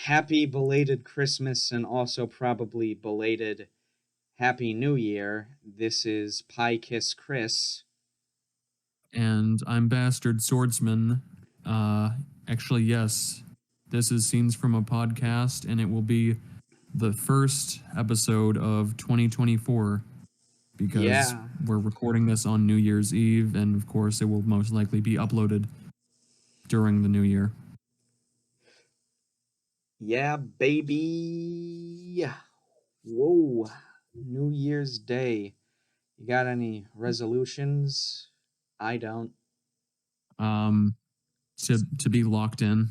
happy belated Christmas and also probably belated Happy New Year. This is Pikiss-Chris. And I'm Bastard Swordsman. Actually, yes, this is Scenes from a Podcast, and it will be the first episode of 2024 because Yeah, we're recording this on New Year's Eve, and of course, it will most likely be uploaded during the new year. yeah, baby. Whoa, New Year's Day. You got any resolutions? I don't. Um, to be locked in.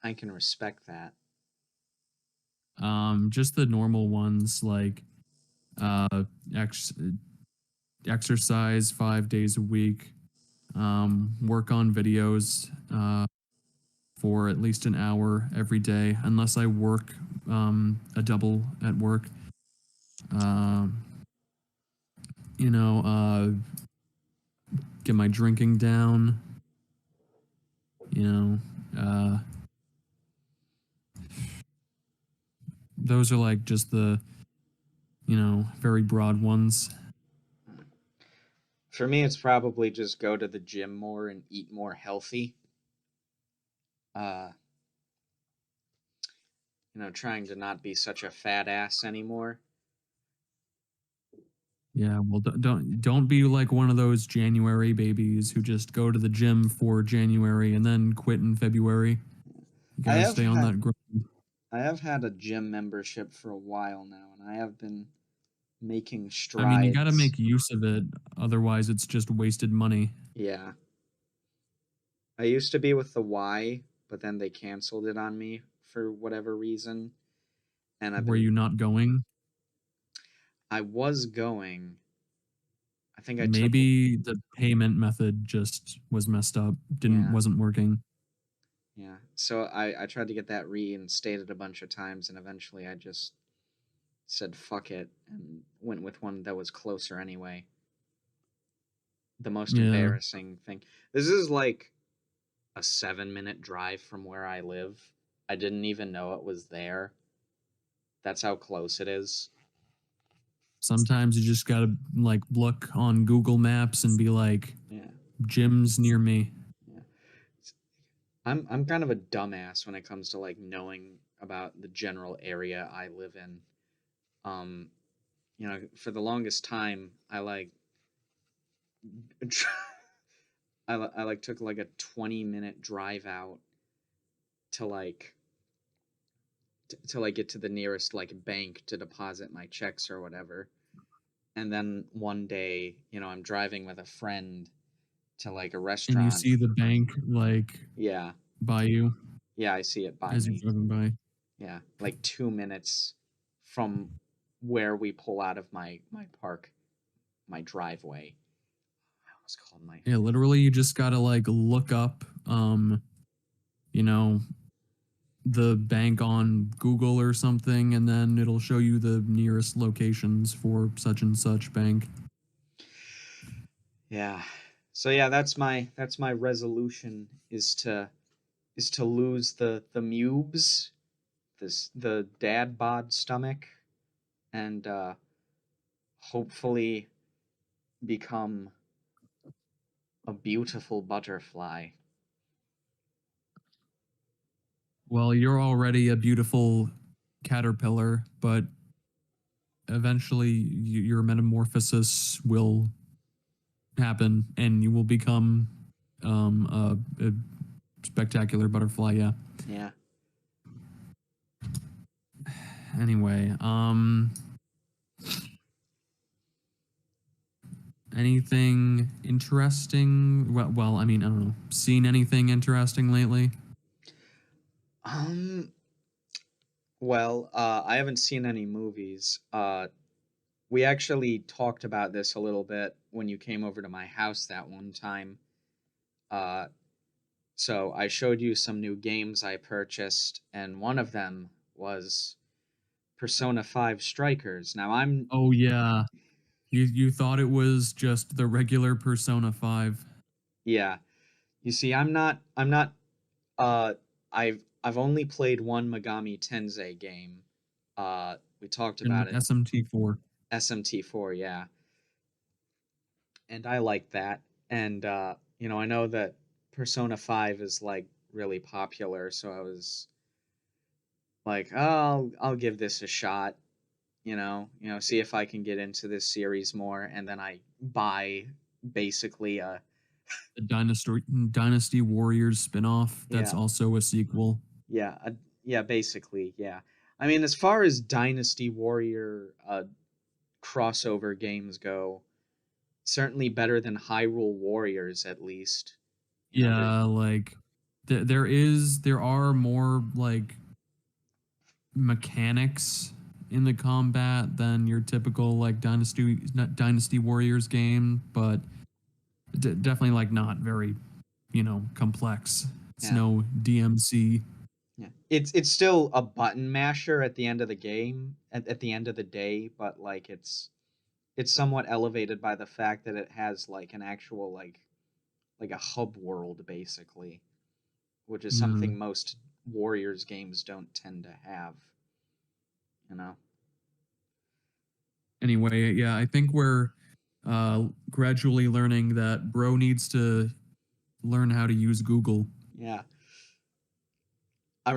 I can respect that. Just the normal ones like uh, ex- exercise 5 days a week, work on videos for at least an hour every day, unless I work a double at work. Um, get my drinking down. You know, uh, those are like just the very broad ones. For me, it's probably just go to the gym more and eat more healthy. Uh, trying to not be such a fat ass anymore. Yeah, well, don't be like one of those January babies who just go to the gym for January and then quit in February. You I gotta have stay on had that grind. I have had a gym membership for a while now, and I have been making I mean, you gotta strides. make use of it, otherwise it's just wasted money. Yeah. I used to be with the Y, but then they canceled it on me for whatever reason. And Were you not going? I was going. I think I took, Maybe the payment method just was messed up, yeah, wasn't working. yeah. So I tried to get that reinstated a bunch of times, and eventually I just said fuck it and went with one that was closer anyway. The most Yeah. embarrassing thing. This is like a 7-minute drive from where I live. I didn't even know it was there. That's how close it is. Sometimes you just gotta like look on Google Maps and be like, Yeah, gyms near me. yeah. I'm kind of a dumbass when it comes to like knowing about the general area I live in. Um, for the longest time, I like took like a 20-minute drive out to like get to the nearest like bank to deposit my checks or whatever. And then one day, I'm driving with a friend to like a And you restaurant. see the bank like Yeah. by you Yeah, I see it by as you're me. driving by. Yeah, like 2 minutes from where we pull out of my driveway. I was called my Yeah, literally you just gotta like look up you know, the bank on Google or something, and then it'll show you the nearest locations for such and such bank. Yeah. So yeah, that's my resolution is to lose the mubes, the dad bod stomach, and hopefully become a beautiful butterfly. Well, you're already a beautiful caterpillar, but eventually your metamorphosis will happen and you will become a spectacular butterfly. Yeah. Yeah. Anyway, anything interesting? Well, I mean, I don't know. Seen anything interesting lately? Um well, I haven't seen any movies. We actually talked about this a little bit when you came over to my house that one time. Uh, so I showed you some new games I purchased, and one of them was Persona 5 Strikers. Now Oh yeah, you thought it was just the regular Persona 5. yeah. You see, I'm not Uh, I've only played one Megami Tensei game. We talked In about it, SMT4. SMT4, yeah, and I like that. And I know that Persona 5 is like really popular, so I was like, oh, I'll give this a shot. See if I can get into this series more, and then I buy basically a The Dynasty Warriors spinoff. That's yeah, also a sequel. yeah, yeah, basically, yeah. I mean, as far as Dynasty Warrior crossover games go, certainly better than Hyrule Warriors, at least. They're Yeah, like there are more like mechanics in the combat than your typical like Dynasty Warriors game, but definitely like not very, complex. It's yeah, no DMC. yeah. It's still a button masher at the end of the game, at the end of the day, but like it's somewhat elevated by the fact that it has like an actual like a hub world basically, which is Yeah. something most Warriors games don't tend to have, you know. Anyway, yeah, I think we're gradually learning that bro needs to learn how to use Google. Yeah. I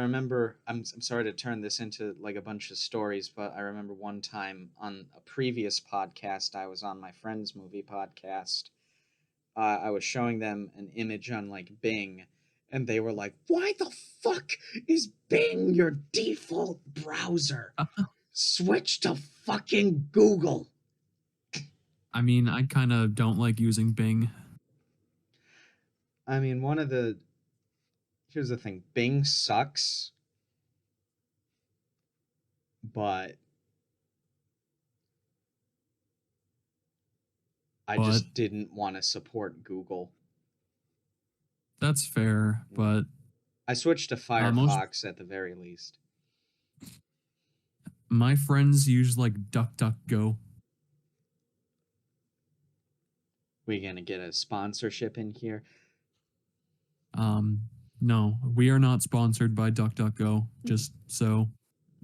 remember I'm sorry to turn this into like a bunch of stories, but I remember one time on a previous podcast I was on, my friend's movie podcast. I was showing them an image on like Bing, and they were like, "Why the fuck is Bing your default browser? Switch to fucking Google." I mean, I kind of don't like using Bing. I mean, here's the thing: Bing sucks, but I But just didn't want to support Google. that's fair. Yeah. But I switched to most Firefox at the very least. my friends use like DuckDuckGo. We gonna get a sponsorship in here? Um, no, we are not sponsored by DuckDuckGo. Just so,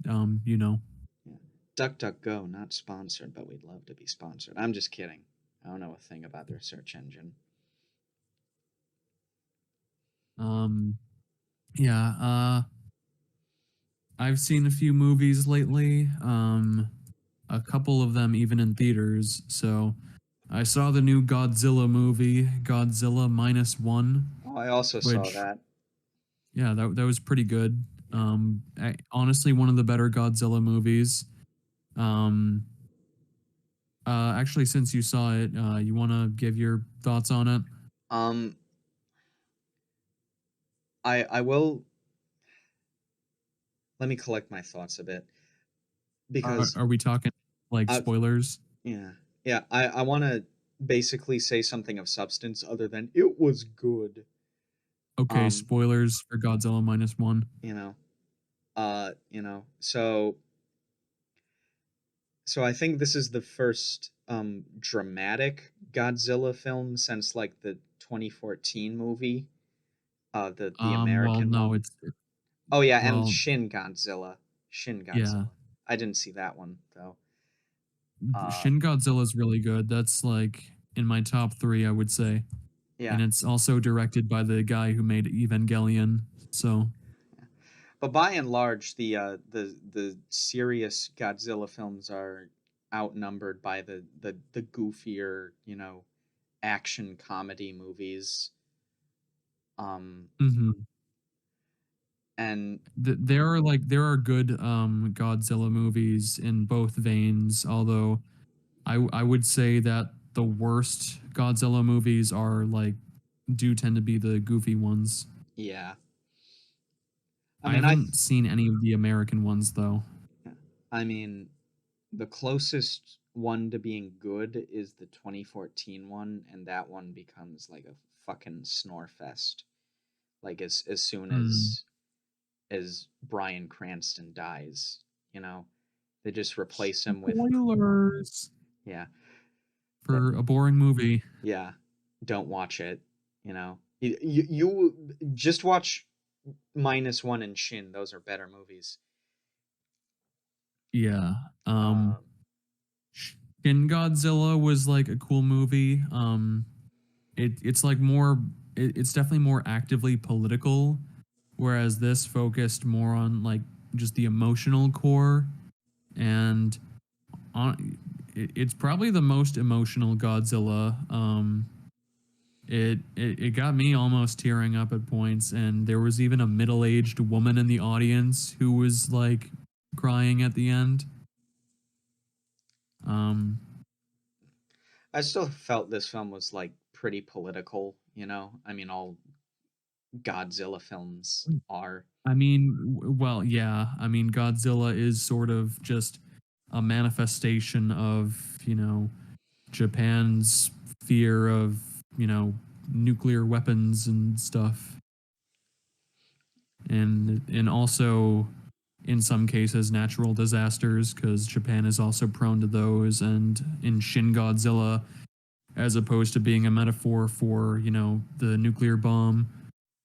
you know. Yeah. DuckDuckGo, not sponsored, but we'd love to be sponsored. I'm just kidding. I don't know a thing about their search engine. Um, yeah. I've seen a few movies lately. A couple of them even in theaters. So I saw the new Godzilla movie, Godzilla Minus One, Oh, I also saw which that. yeah, that was pretty good. Yeah. Honestly, one of the better Godzilla movies. Um, actually, since you saw it, you want to give your thoughts on it? Um, I will. Let me collect my thoughts a bit because Are we talking like I spoilers? yeah, yeah. I want to basically say something of substance other than it was good. Okay, Um, spoilers for Godzilla Minus One. you know, so I think this is the first dramatic Godzilla film since like the 2014 movie, the Well, American no, one. Oh yeah, and well, Shin yeah. Godzilla. I didn't see that one though. Uh, Shin Godzilla is really good. That's like in my top three, I would say. yeah, And it's also directed by the guy who made Evangelion. So, but by and large, the serious Godzilla films are outnumbered by the goofier, action comedy movies. Um, mhm. and There are good Godzilla movies in both veins. Although I would say that the worst Godzilla movies are like do tend to be the goofy ones. yeah, I I mean, haven't seen any of the American ones though. I mean, the closest one to being good is the 2014 one, and that one becomes like a fucking snore fest. Like as soon Hmm. as Bryan Cranston dies, you know, they just replace him with Spoilers yeah, but for a boring movie. yeah, don't watch it, you know. You just watch -1 and Shin. Those are better movies. Yeah. Uh, Shin Godzilla was like a cool movie. It's like more it's definitely more actively political, whereas this focused more on like just the emotional core and on it's probably the most emotional Godzilla. It got me almost tearing up at points, and there was even a middle-aged woman in the audience who was like crying at the end. Um, I still felt this film was like pretty political, you know? I mean, all Godzilla films are. I mean, well, yeah. I mean, Godzilla is sort of just a manifestation of, Japan's fear of, nuclear weapons and stuff. And also in some cases natural disasters because Japan is also prone to those, and in Shin Godzilla, as opposed to being a metaphor for, the nuclear bomb,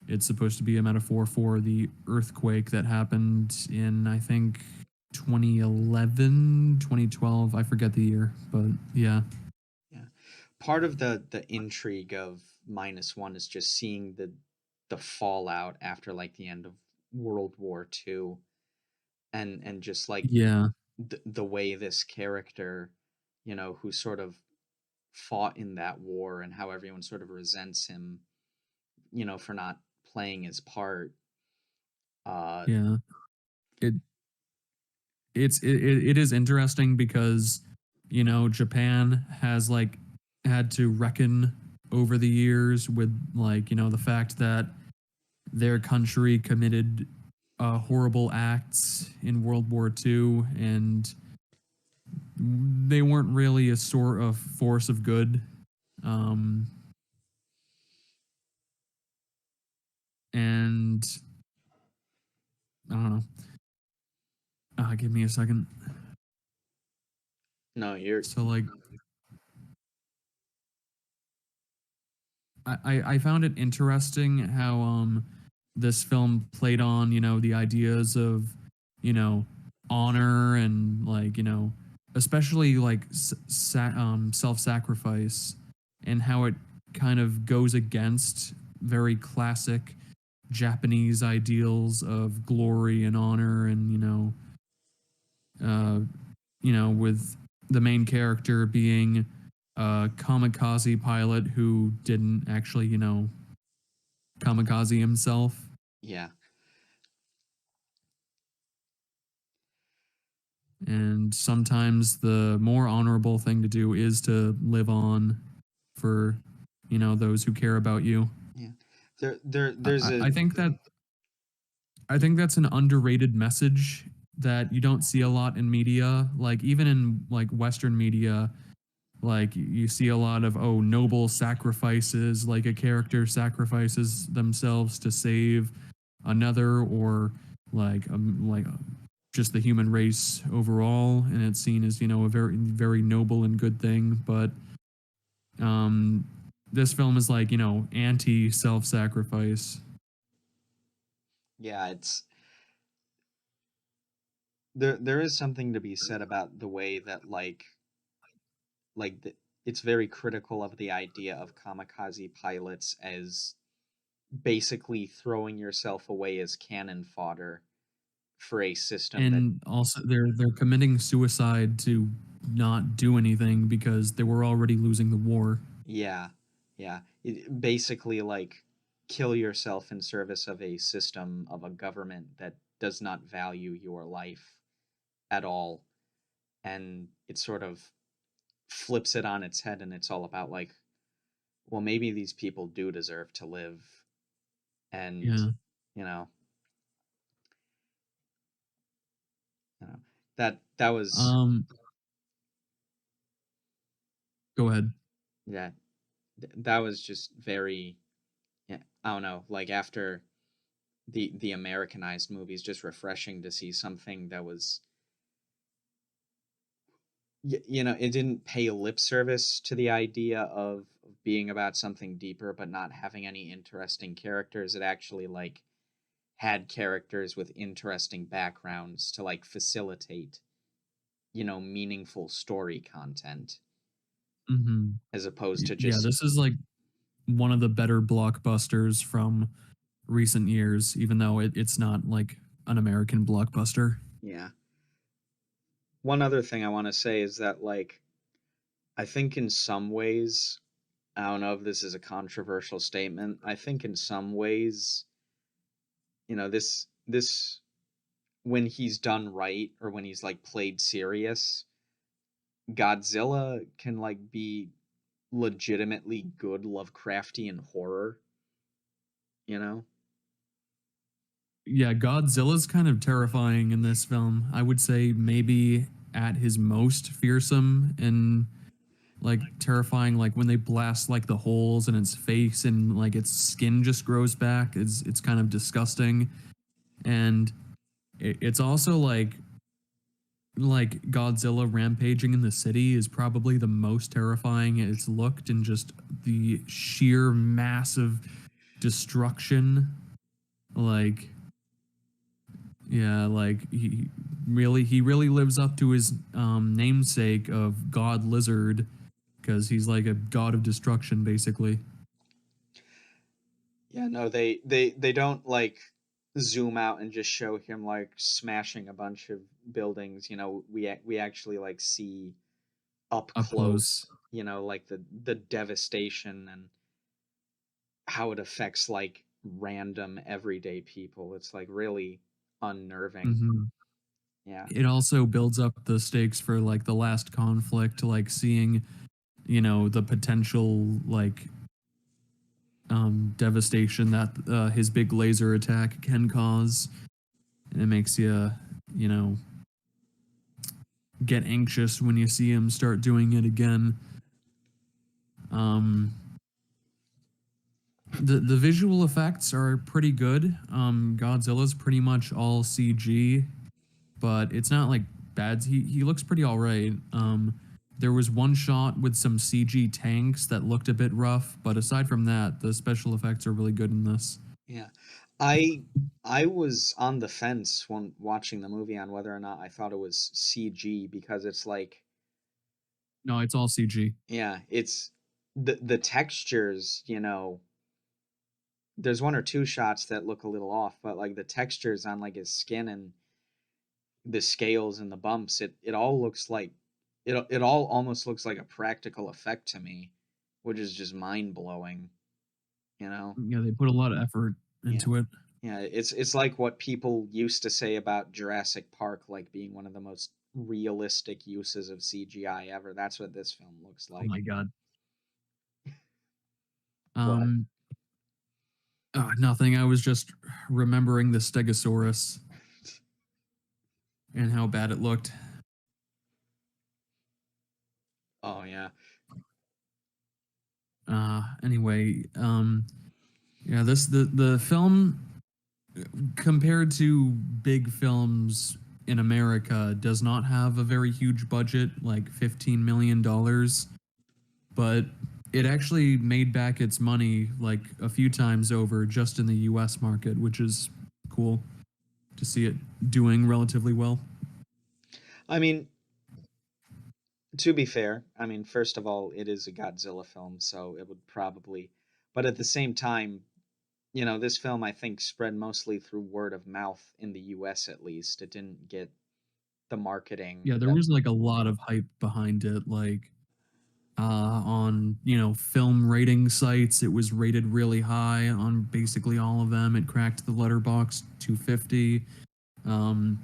it's supposed to be a metaphor for the earthquake that happened in, I think, 2011, 2012. I forget the year, but yeah. Yeah. Part of the intrigue of -1 is just seeing the fallout after like the end of World War II, and just like Yeah. the way this character, who sort of fought in that war, and how everyone sort of resents him, for not playing his part. Uh, Yeah. It it is interesting because Japan has like had to reckon over the years with like the fact that their country committed horrible acts in World War II, and they weren't really a sort of force of good. Um, and I don't know. Give me a second. no, you're So like I found it interesting how this film played on the ideas of honor and like especially like self-sacrifice, and how it kind of goes against very classic Japanese ideals of glory and honor, and uh, with the main character being a kamikaze pilot who didn't actually, kamikaze himself. yeah, And sometimes the more honorable thing to do is to live on for, those who care about you. yeah. There's I a think that I think that's an underrated message that you don't see a lot in media. Like even in like Western media, like you see a lot of noble sacrifices, like a character sacrifices themselves to save another, or like just the human race overall, and it's seen as a very very noble and good thing. But um this film is like anti self-sacrifice. yeah, there is something to be said about the way that it's very critical of the idea of kamikaze pilots as basically throwing yourself away as cannon fodder for a system that, And also they're committing suicide to not do anything because they were already losing the war. yeah, basically like kill yourself in service of a system of a government that does not value your life at all. And it sort of flips it on its head, and it's all about like, well, maybe these people do deserve to live. And Yeah. you know you know that was, um Go ahead. yeah, that was just very, yeah, I don't know, like after the Americanized movies, just refreshing to see something that was it didn't pay lip service to the idea of being about something deeper, but not having any interesting characters. It actually like had characters with interesting backgrounds to like facilitate, meaningful story content Hmm. as opposed to Yeah, just, this is like one of the better blockbusters from recent years, even though it's not like an American blockbuster. yeah. One other thing I want to say is that like I think in some ways, I don't know if this is a controversial statement. I think in some ways, this when he's done right or when he's like played serious, Godzilla can like be legitimately good Lovecraftian horror, you know? Yeah, Godzilla's kind of terrifying in this film. I would say maybe at his most fearsome and like terrifying, like when they blast like the holes in its face and like its skin just grows back. It's kind of disgusting. And it's also like Godzilla rampaging in the city is probably the most terrifying it's looked, and just the sheer massive destruction. Like, yeah, like he really lives up to his namesake of God Lizard, because he's like a god of destruction basically. Yeah, no, they don't like zoom out and just show him like smashing a bunch of buildings. We actually like see up Up close. close, like the devastation and how it affects like random everyday people. It's like really unnerving. Hmm. Yeah. It also builds up the stakes for like the last conflict, like seeing, the potential like devastation that his big laser attack can cause. And it makes you, you know, get anxious when you see him start doing it again. Um, the visual effects are pretty good. Godzilla's pretty much all CG, but it's not like bad. He looks pretty all right. There was one shot with some CG tanks that looked a bit rough, but aside from that, the special effects are really good in this. Yeah. I I was on the fence when watching the movie on whether or not I thought it was CG because it's like, No, it's all CG. yeah, it's the textures, there's one or two shots that look a little off, but like the textures on like his skin and the scales and the bumps, it all looks like it all almost looks like a practical effect to me, which is just mind-blowing, you know? Yeah, they put a lot of effort Yeah. into it. Yeah, it's like what people used to say about Jurassic Park like being one of the most realistic uses of CGI ever. That's what this film looks Oh like. my god. What? Um, Nothing. I was just remembering the Stegosaurus and how bad it looked. Oh yeah. Anyway, yeah, the film compared to big films in America does not have a very huge budget, like $15 million, but it actually made back its money like a few times over just in the U.S. market, which is cool to see it doing relatively well. I mean, to be fair, I mean, first of all, it is a Godzilla film, so it would probably, but at the same time, this film I think spread mostly through word of mouth in the US at least. It didn't get the marketing Yeah, there that was like a lot of hype behind it, like on film rating sites. It was rated really high on basically all of them. It cracked the letterbox 250. um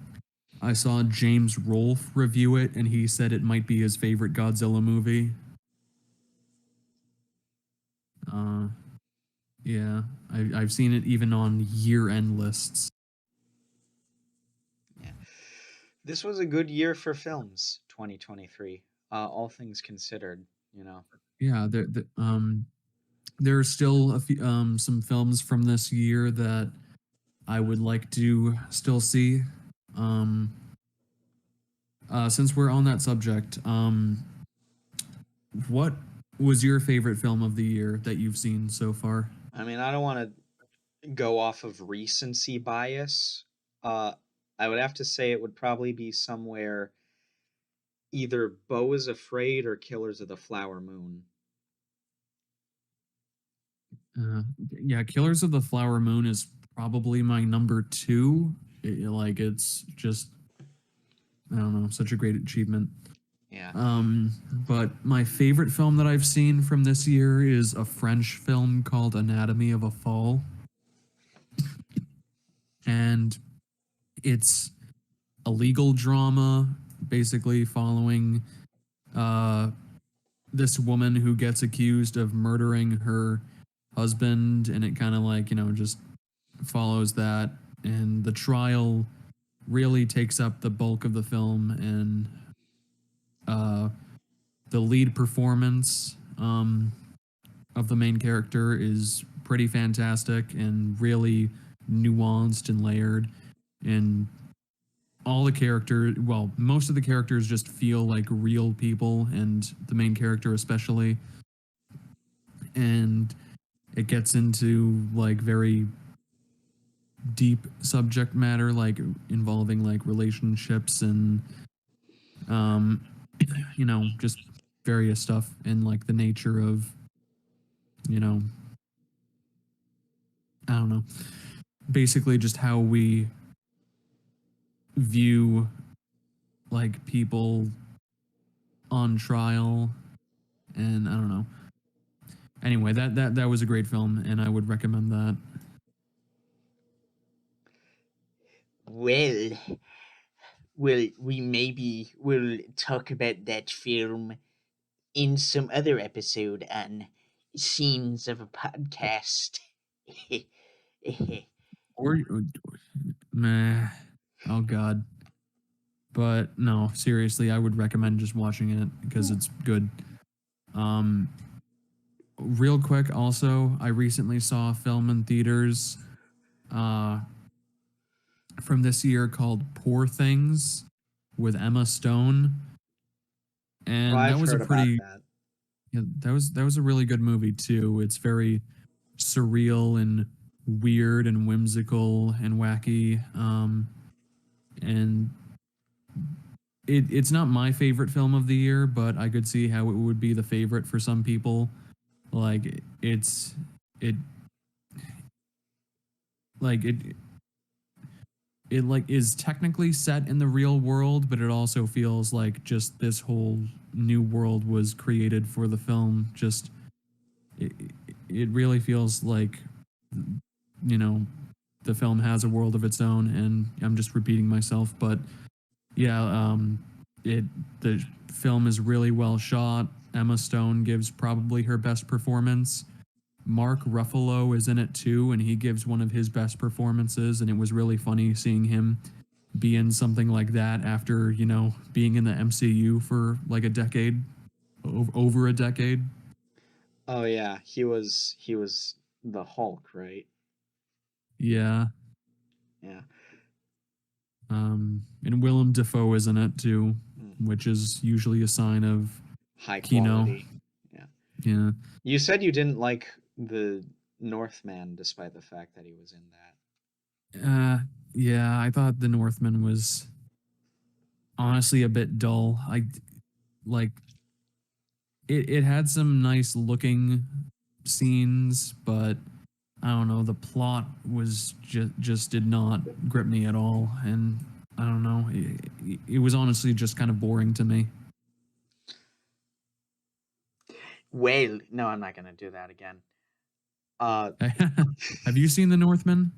I saw James Rolfe review it, and he said it might be his favorite Godzilla movie. uh yeah, I've seen it even on year-end lists. yeah. This was a good year for films, 2023. All things considered, you know. Yeah, there are still some films from this year that I would like to still see. um Since we're on that subject, what was your favorite film of the year that you've seen so far? I mean, I don't want to go off of recency bias. Uh, I would have to say it would probably be somewhere either Beau is Afraid or Killers of the Flower Moon. Uh, yeah, Killers of the Flower Moon is probably my number two. It's just I don't know, such a great achievement. Yeah. But my favorite film that I've seen from this year is a French film called Anatomy of a Fall, and it's a legal drama, basically following uh, this woman who gets accused of murdering her husband, and it kind of just follows that, and the trial really takes up the bulk of the film, and uh, the lead performance of the main character is pretty fantastic and really nuanced and layered, and most of the characters just feel like real people, and the main character especially. And it gets into like very deep subject matter, like involving like relationships and um just various stuff, and like the nature of you know I don't know, basically just how we view like people on trial, and I don't know. Anyway, that was a great film, and I would recommend that. Well, we maybe will talk about that film in some other episode on scenes of a podcast. Or meh, oh god. But no, seriously, I would recommend just watching it because it's good. Um, Real quick, also, I recently saw a film in theaters uh, from this year called Poor Things with Emma Stone, Oh, and that I've was a heard about pretty that. yeah, that was a really good movie too. It's very surreal and weird and whimsical and wacky, and it's not my favorite film of the year, but I could see how it would be the favorite for some people. Like it like it like is technically set in the real world, but it also feels like just this whole new world was created for the film. Just it, it really feels like you know the film has a world of its own, and I'm just repeating myself, but yeah, it the film is really well shot. Emma Stone gives probably her best performance. Mark Ruffalo is in it too, and he gives one of his best performances. And it was really funny seeing him be in something like that after being in the MCU for like a decade, over a decade. Oh yeah, he was the Hulk, right? Yeah, Yeah. and Willem Dafoe is in it too, Mm. which is usually a sign of High Kino. quality. Yeah. Yeah. You said you didn't like the Northman despite the fact that he was in that. Uh, yeah, I thought The Northman was honestly a bit dull. I like it had some nice looking scenes, but I don't know, the plot was just did not grip me at all, and I don't know, it was honestly just kind of boring to me. Well, No, I'm not gonna do that again. Uh, Have you seen The Northman?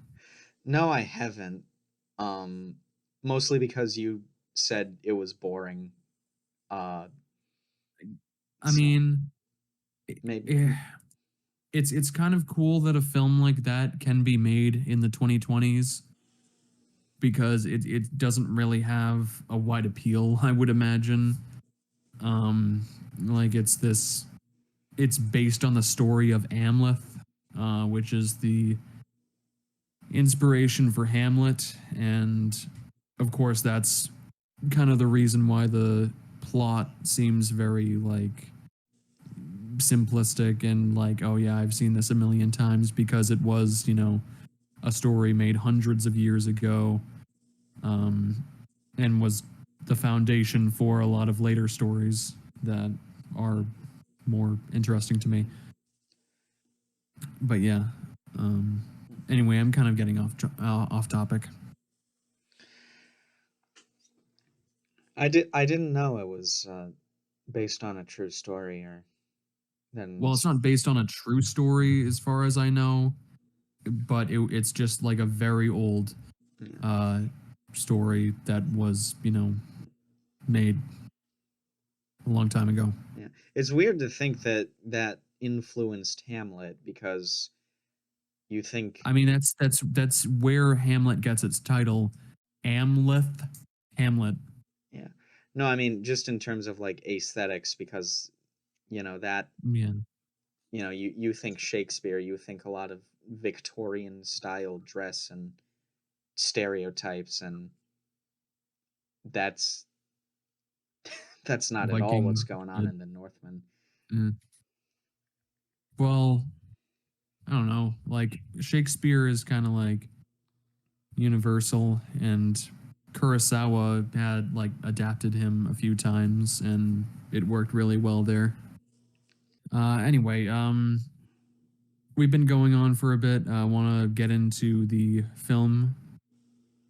no, I haven't. Um, Mostly because you said it was boring. Uh, I so mean, maybe. eh, it's kind of cool that a film like that can be made in the 2020s, because it doesn't really have a wide appeal, I would imagine. Like it's based on the story of Amleth, which is the inspiration for Hamlet, and of course that's kind of the reason why the plot seems very like simplistic and like, oh yeah, I've seen this a million times, because it was, a story made hundreds of years ago, and was the foundation for a lot of later stories that are more interesting to me. But yeah, anyway, I'm kind of getting off topic. I didn't know it was based on a true story, or then. Well, it's not based on a true story as far as I know, but it's just like a very old story that was, made a long time ago. Yeah, it's weird to think that that influenced Hamlet, because you think. I mean, that's where Hamlet gets its title, Amleth, Hamlet. Yeah, no, I mean just in terms of like aesthetics, because that. Yeah. You think Shakespeare, you think a lot of Victorian style dress and stereotypes, and that's that's not at all what's Viking. going on in the Northman. Well, I don't know. Like, Shakespeare is kind of like universal, and Kurosawa had like adapted him a few times, and it worked really well there. Anyway, we've been going on for a bit. I want to get into the film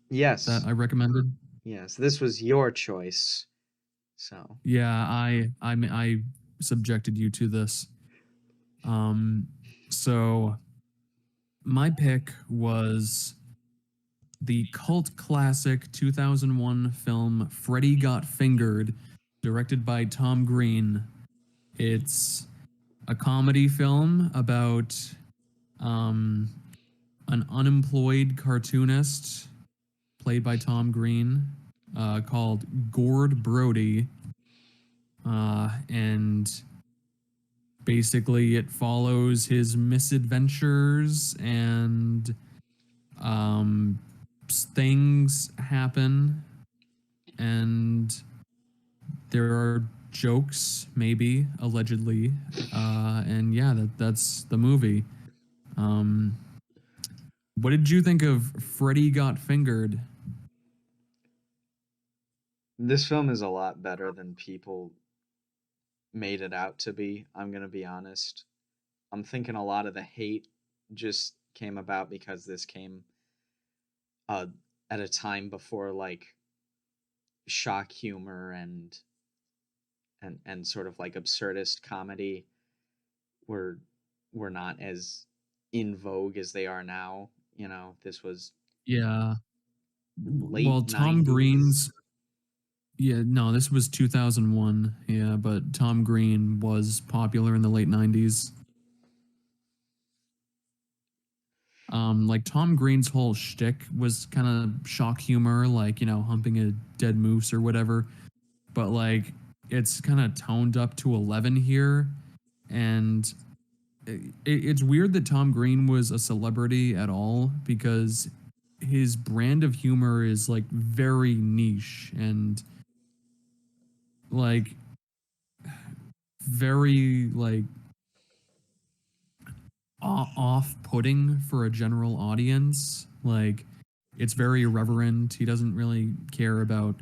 Yes. that I recommended. Yes, this was your choice. So. Yeah, I subjected you to this. So my pick was the cult classic 2001 film Freddy Got Fingered, directed by Tom Green. It's a comedy film about an unemployed cartoonist played by Tom Green called Gord Brody. And basically it follows his misadventures, and things happen, and there are jokes, maybe, allegedly, and yeah, that's the movie. What did you think of Freddy Got Fingered? This film is a lot better than people made it out to be. I'm going to be honest. I'm thinking a lot of the hate just came about because this came at a time before like shock humor and sort of like absurdist comedy were not as in vogue as they are now. This was Yeah. late Well, Tom 90s. Green's. Yeah, no, this was 2001. Yeah, but Tom Green was popular in the late 90s. Like Tom Green's whole shtick was kind of shock humor, like, humping a dead moose or whatever. But like, it's kind of toned up to 11 here. And it's weird that Tom Green was a celebrity at all, because his brand of humor is like very niche and like very like off-putting for a general audience. Like, it's very irreverent. He doesn't really care about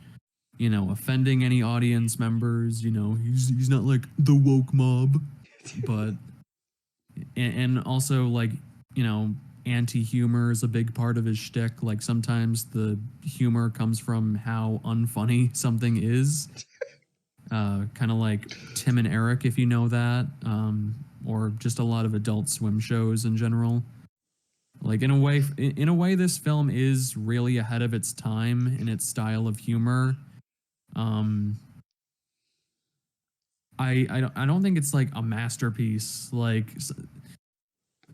offending any audience members. He's not like the woke mob, but and also like anti-humor is a big part of his shtick. Like, sometimes the humor comes from how unfunny something is. Kind of like Tim and Eric, if you know that, or just a lot of Adult Swim shows in general. Like, in a way, this film is really ahead of its time in its style of humor. I don't think it's like a masterpiece. Like,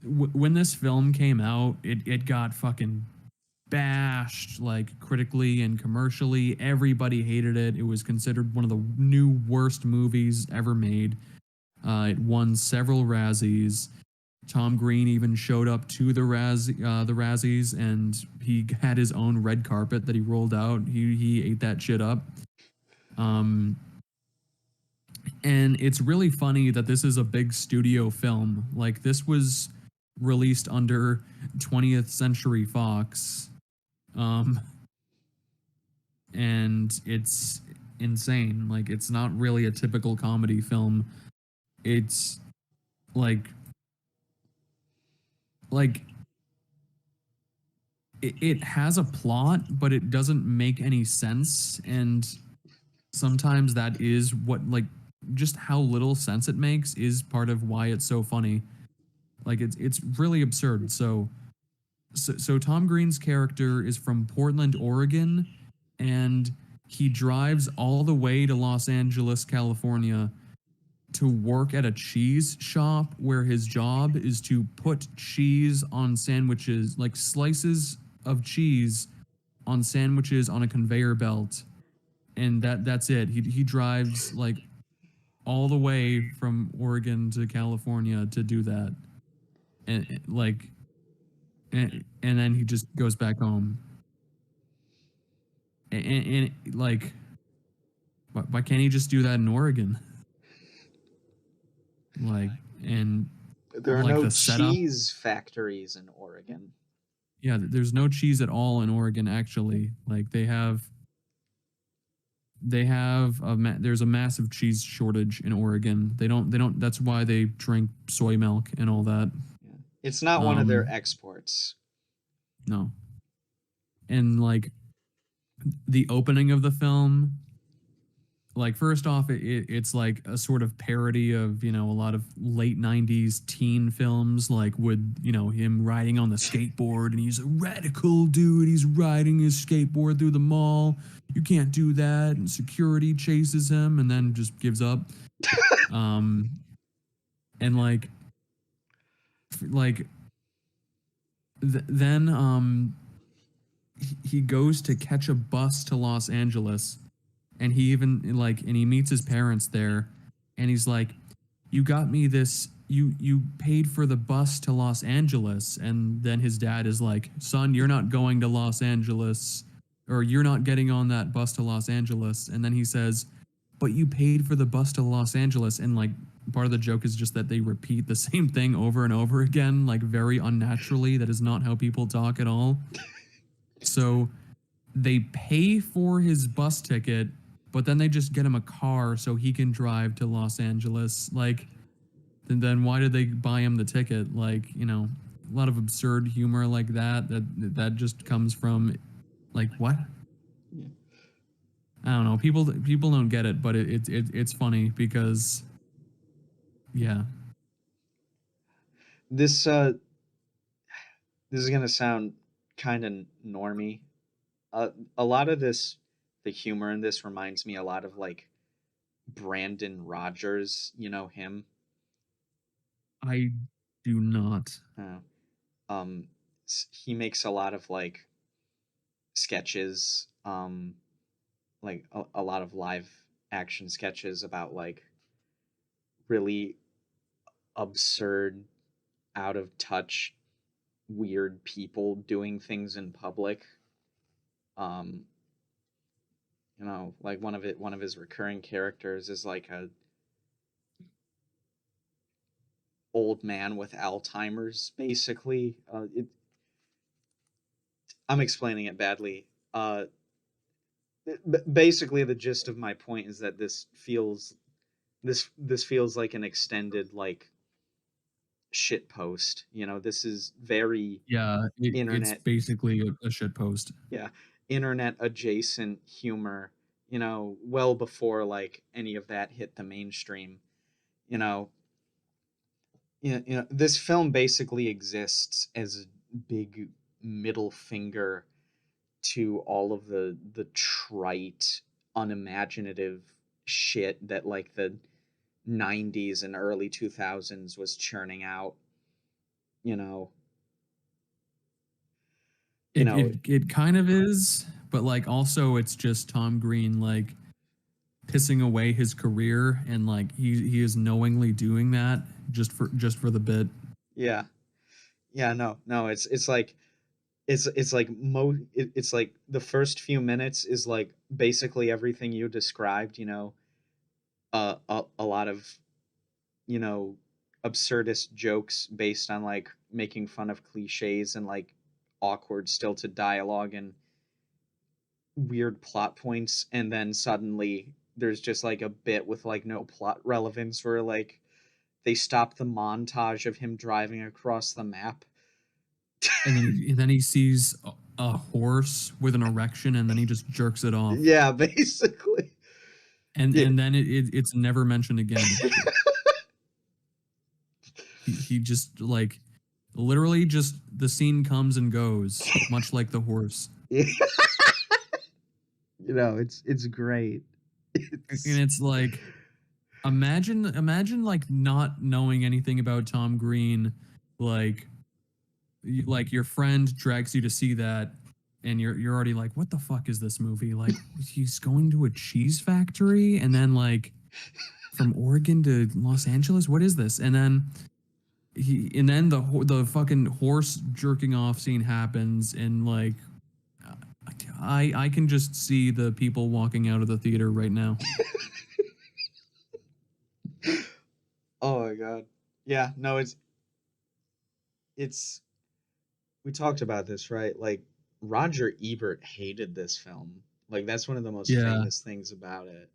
when this film came out, it got fucking bashed, like, critically and commercially. Everybody hated it. It was considered one of the new worst movies ever made. It won several Razzies. Tom Green even showed up to the Razzies, and he had his own red carpet that he rolled out. He ate that shit up. Um, and it's really funny that this is a big studio film. Like, this was released under 20th Century Fox. And it's insane. Like, it's not really a typical comedy film. It's like it has a plot, but it doesn't make any sense. And sometimes that is what, like, just how little sense it makes is part of why it's so funny. Like, it's really absurd. So Tom Green's character is from Portland, Oregon, and he drives all the way to Los Angeles, California to work at a cheese shop where his job is to put cheese on sandwiches, like slices of cheese on sandwiches on a conveyor belt. And that's it. He drives like all the way from Oregon to California to do that. And like and then he just goes back home. And like, why can't he just do that in Oregon? Like, and There are like no the setup. cheese factories in Oregon. Yeah, there's no cheese at all in Oregon. Actually, like there's a massive cheese shortage in Oregon. They don't. That's why they drink soy milk and all that. Yeah. It's not one of their exports. No. And like the opening of the film, like, first off, it's like a sort of parody of, a lot of late 90s teen films, like with, him riding on the skateboard, and he's a radical dude. He's riding his skateboard through the mall. You can't do that. And security chases him and then just gives up. And then he goes to catch a bus to Los Angeles. And he even and he meets his parents there, and he's like, "You got me this. You paid for the bus to Los Angeles." And then his dad is like, "Son, you're not going to Los Angeles, or you're not getting on that bus to Los Angeles." And then he says, "But you paid for the bus to Los Angeles." And like, part of the joke is just that they repeat the same thing over and over again, like very unnaturally. That is not how people talk at all. So they pay for his bus ticket, but then they just get him a car so he can drive to Los Angeles. Like, and then why did they buy him the ticket? Like, a lot of absurd humor like that just comes from, like, what? Yeah. I don't know. People don't get it, but it's funny because, yeah. This is gonna sound kind of normy. A lot of the humor in this reminds me a lot of like Brandon Rogers. You know him? I do not. He makes a lot of like sketches, like a lot of live action sketches about like really absurd, out of touch, weird people doing things in public. Like one of his recurring characters is like a old man with Alzheimer's, basically. I'm explaining it badly. Basically, the gist of my point is that this feels like an extended like shit post. This is very It's internet. basically a shit post. Yeah, internet adjacent humor. Well before like any of that hit the mainstream. This film basically exists as a big middle finger to all of the trite, unimaginative shit that like the 90s and early 2000s was churning out. It kind of is, but like also it's just Tom Green like pissing away his career, and like he is knowingly doing that just for the bit. Yeah. No, it's like it's like it's like the first few minutes is like basically everything you described, you know, a lot of, you know, absurdist jokes based on like making fun of cliches and like awkward stilted dialogue and weird plot points, and then suddenly there's just like a bit with like no plot relevance where like they stop the montage of him driving across the map. And then he sees a horse with an erection, and then he just jerks it off. Yeah, basically. And Yeah. and then it's never mentioned again. He just like literally just the scene comes and goes, much like the horse. Yeah. You know, it's great. And it's like imagine like not knowing anything about Tom Green, like your friend drags you to see that, and you're already like, what the fuck is this movie? Like, he's going to a cheese factory and then like from Oregon to Los Angeles. What is this? And then the fucking horse jerking off scene happens, and like I can just see the people walking out of the theater right now. Oh my god. Yeah, no, it's we talked about this, right? Like Roger Ebert hated this film. Like that's one of the most Yeah. famous things about it.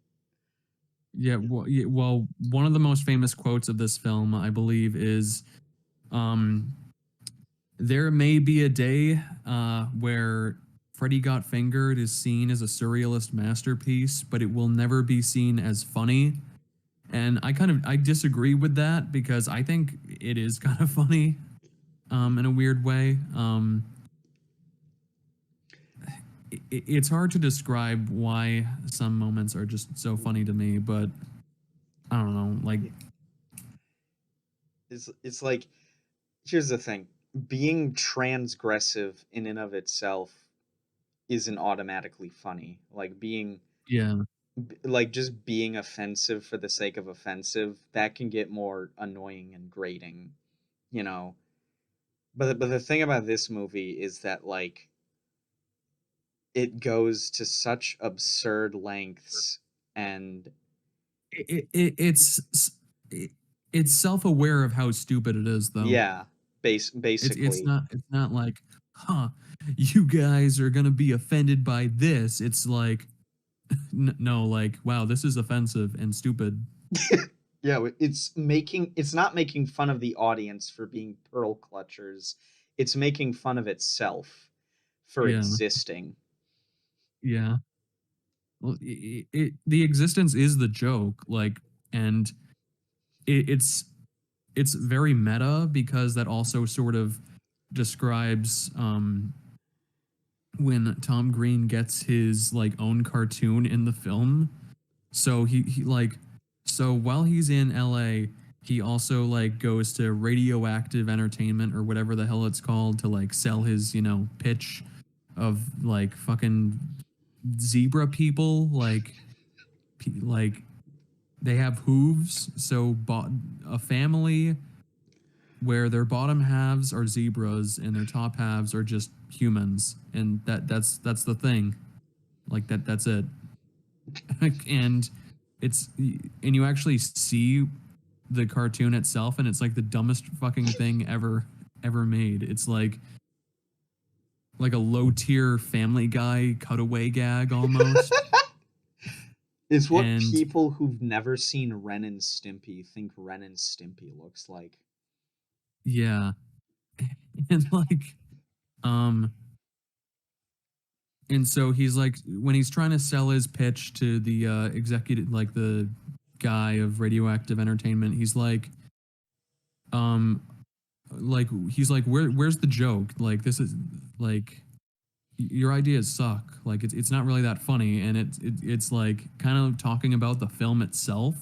Well, one of the most famous quotes of this film, I believe, is, "There may be a day where Freddy Got Fingered is seen as a surrealist masterpiece, but it will never be seen as funny." And I disagree with that, because I think it is kind of funny, in a weird way. It's hard to describe why some moments are just so funny to me, but I don't know, like It's like, here's the thing. Being transgressive in and of itself isn't automatically funny. Like yeah, like just being offensive for the sake of offensive, that can get more annoying and grating, you know. But the thing about this movie is that like it goes to such absurd lengths, and it's it's self-aware of how stupid it is, though. yeah, basically. It's not like, huh, you guys are gonna be offended by this. It's like, no, like, wow, this is offensive and stupid. Yeah, it's not making fun of the audience for being pearl clutchers. It's making fun of itself for Yeah. existing. Yeah. Well, the existence is the joke, like, and it's very meta, because that also sort of describes when Tom Green gets his like own cartoon in the film. So he like, so while he's in LA, he also like goes to Radioactive Entertainment or whatever the hell it's called to like sell his, you know, pitch of like fucking zebra people, like they have hooves, so a family where their bottom halves are zebras and their top halves are just humans, and that's the thing, like that's it. And and you actually see the cartoon itself, and it's like the dumbest fucking thing ever made. It's like a low tier Family Guy cutaway gag almost. It's what And people who've never seen Ren and Stimpy think Ren and Stimpy looks like. yeah. And like and so he's like, when he's trying to sell his pitch to the executive, like the guy of Radioactive Entertainment, he's like where's the joke? Like, this is like, your ideas suck. Like, it's not really that funny, and it's like kind of talking about the film itself.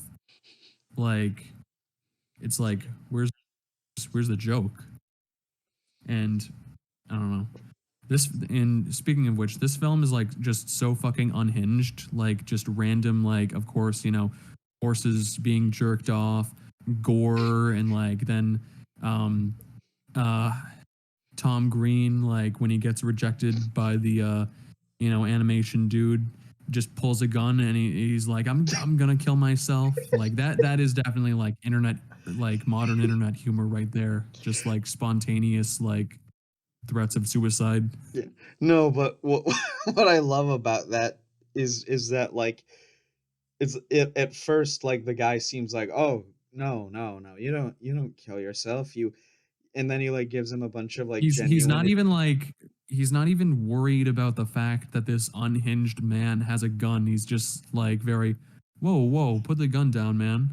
Like, it's like, where's the joke? And I don't know. And speaking of which, this film is like just so fucking unhinged. Like, just random, like, of course, you know, horses being jerked off, gore, and like then Tom Green, like when he gets rejected by the animation dude, just pulls a gun and he's like, I'm gonna kill myself. Like that is definitely like modern internet humor right there. Just like spontaneous like threats of suicide. Yeah. No, but what what I love about that is that like at first like the guy seems like, oh no, you don't kill yourself, and then he like gives him a bunch of like He's genuine not even like he's not even worried about the fact that this unhinged man has a gun. He's just like very, whoa, put the gun down, man.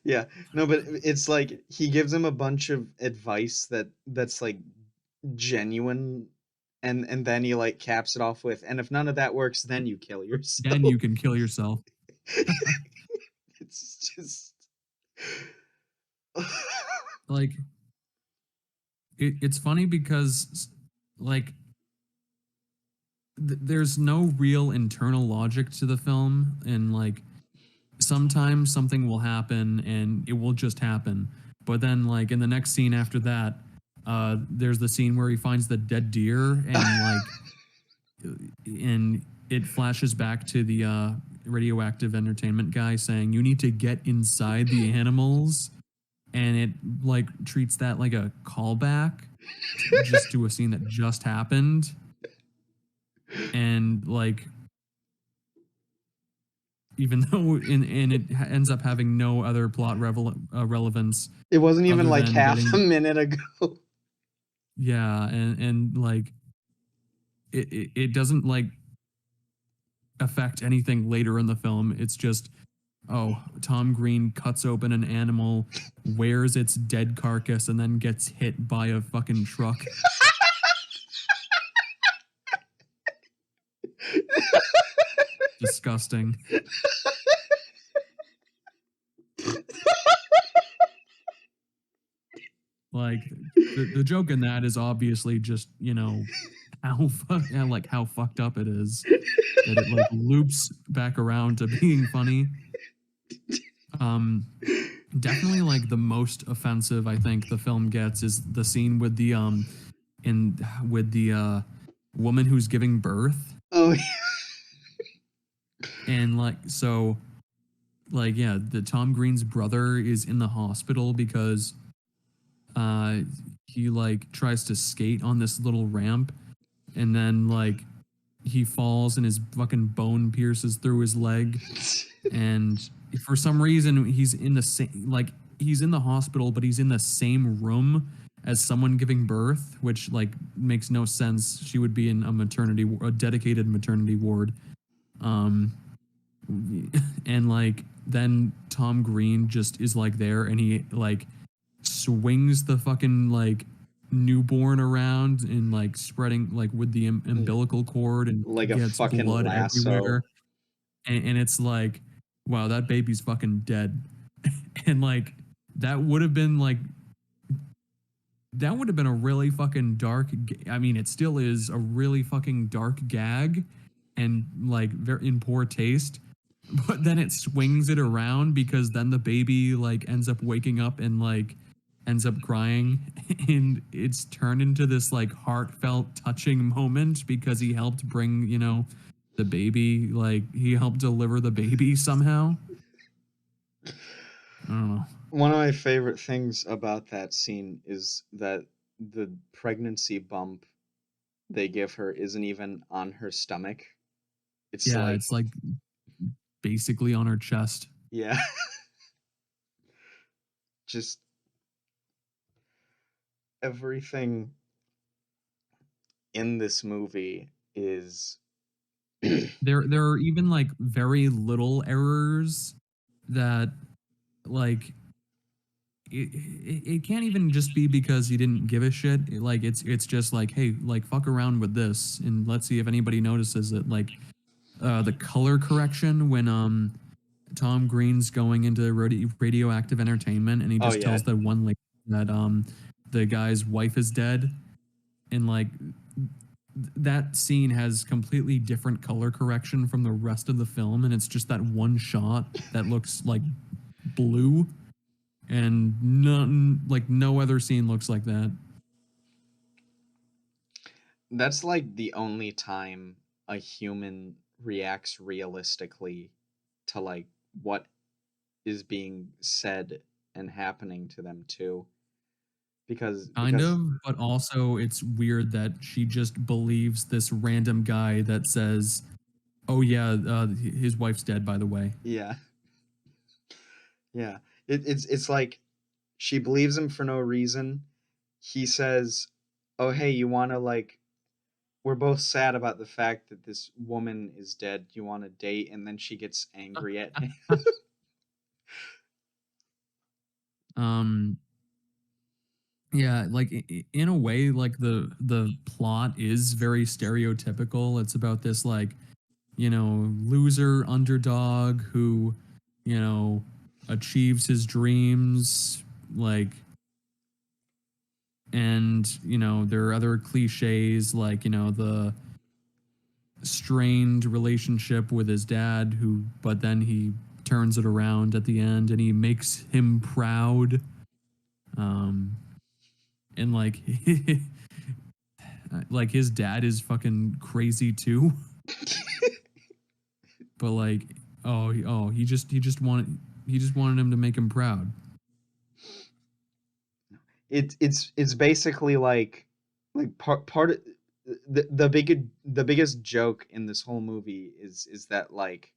Yeah, no, but it's like he gives him a bunch of advice that's like genuine, and then he like caps it off with, and if none of that works, then you kill yourself. Then you can kill yourself. It's just Like it's funny because like there's no real internal logic to the film, and like sometimes something will happen and it will just happen, but then like in the next scene after that, there's the scene where he finds the dead deer and it flashes back to the radioactive entertainment guy saying you need to get inside the animals, and it like treats that like a callback just to a scene that just happened, and like even though and it ends up having no other plot relevance. it wasn't even other like than half getting- a minute ago. Yeah, and like it doesn't like affect anything later in the film. It's just, oh, Tom Green cuts open an animal, wears its dead carcass, and then gets hit by a fucking truck. Disgusting. Like the joke in that is obviously just, how how fucked up it is that it like loops back around to being funny. Definitely like the most offensive I think the film gets is the scene with the woman who's giving birth. Oh, And like so like yeah, the Tom Green's brother is in the hospital because he like tries to skate on this little ramp, and then like he falls and his fucking bone pierces through his leg, and for some reason he's in the same like he's in the hospital but he's in the same room as someone giving birth, which like makes no sense. She would be in a dedicated maternity ward. And like then Tom Green just is like there and he like swings the fucking like newborn around and like spreading like with the umbilical cord and like a gets fucking blood lasso. everywhere, and it's like, wow, that baby's fucking dead. And like that would have been a really fucking dark I mean it still is a really fucking dark gag and like very in poor taste, but then it swings it around because then the baby like ends up waking up and like ends up crying, and it's turned into this like heartfelt touching moment because he helped bring the baby, like he helped deliver the baby somehow. I don't know. One of my favorite things about that scene is that the pregnancy bump they give her isn't even on her stomach. It's Yeah, like, it's like basically on her chest. yeah. Just everything in this movie is There are even like very little errors that like it can't even just be because he didn't give a shit. Like it's just like, hey, like fuck around with this and let's see if anybody notices it. Like the color correction when Tom Green's going into radioactive entertainment and he Oh, just yeah. tells that one lady that the guy's wife is dead, and like that scene has completely different color correction from the rest of the film, and it's just that one shot that looks like blue, and no other scene looks like that. That's like the only time a human reacts realistically to like what is being said and happening to them too. Because Kind because of, but also it's weird that she just believes this random guy that says, "Oh yeah, his wife's dead, by the way." yeah. Yeah. It's like she believes him for no reason. He says, "Oh hey, you want to like we're both sad about the fact that this woman is dead. You want to date?" And then she gets angry at him. um, yeah, like in a way, like the plot is very stereotypical. It's about this like loser underdog who you know achieves his dreams, like, and there are other cliches like the strained relationship with his dad who but then he turns it around at the end and he makes him proud, um and like like his dad is fucking crazy too, but like he just wanted him to make him proud. It's basically like part of the biggest joke in this whole movie is that like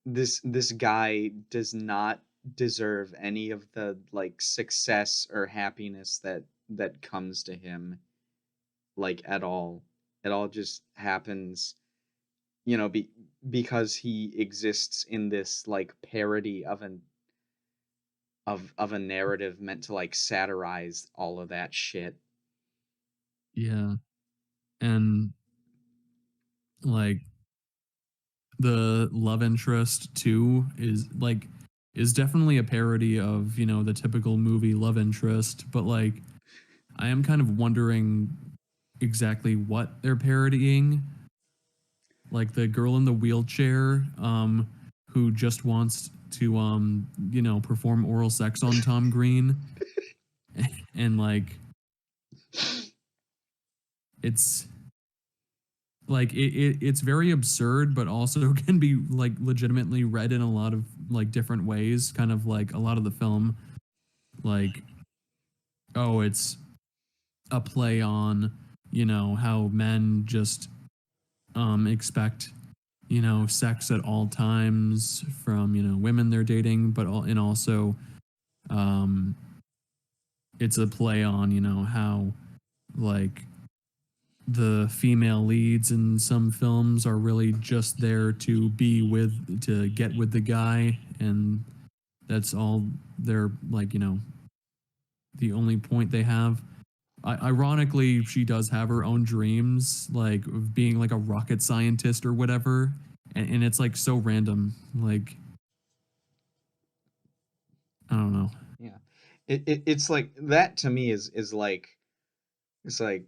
this guy does not deserve any of the like success or happiness that comes to him like at all. It all just happens, because he exists in this like parody of a narrative meant to like satirize all of that shit. Yeah, and like the love interest too is definitely a parody of the typical movie love interest, but like I am kind of wondering exactly what they're parodying. Like the girl in the wheelchair, who just wants to perform oral sex on Tom Green, and like it's it's very absurd but also can be like legitimately read in a lot of like different ways, kind of like a lot of the film, like, oh, it's a play on how men just expect sex at all times from women they're dating, but and also um it's a play on how like the female leads in some films are really just there to get with the guy, and that's all they're like the only point they have. Ironically, she does have her own dreams, like of being like a rocket scientist or whatever, and it's like so random. Like I don't know. Yeah. It's like that to me is like it's like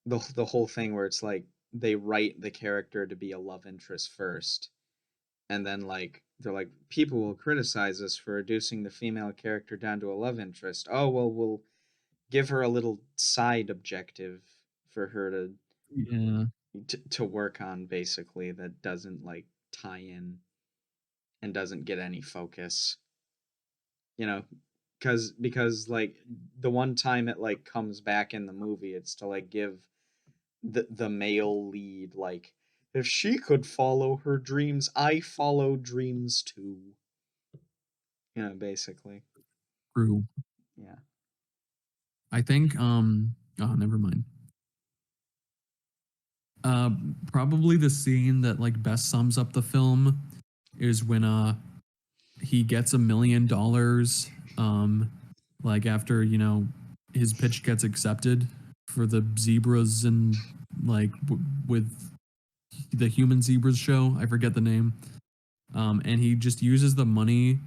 the whole thing where it's like they write the character to be a love interest first, and then like they're like people will criticize us for reducing the female character down to a love interest. Oh well, we'll give her a little side objective for her Yeah, to work on, basically, that doesn't like tie in and doesn't get any focus, you know because like the one time it like comes back in the movie, it's to like give the male lead like, if she could follow her dreams, I follow dreams too, basically. true. Yeah. I think oh, never mind. Uh, Probably the scene that like best sums up the film is when he gets $1 million, like after his pitch gets accepted for the zebras and like with the human zebras show. I forget the name. And he just uses the money.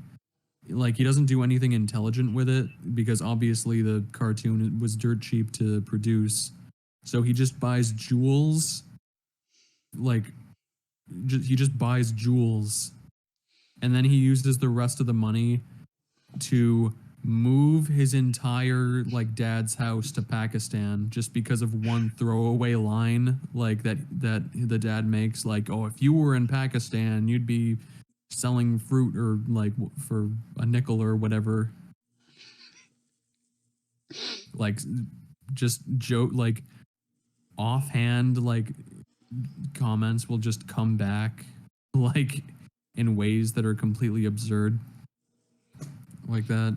Like he doesn't do anything intelligent with it because obviously the cartoon was dirt cheap to produce. So he just buys jewels. Like he just buys jewels, and then he uses the rest of the money to move his entire like dad's house to Pakistan just because of one throwaway line like that the dad makes, like, oh, if you were in Pakistan you'd be selling fruit or like for a nickel or whatever, like just joke, like offhand like comments will just come back like in ways that are completely absurd like that.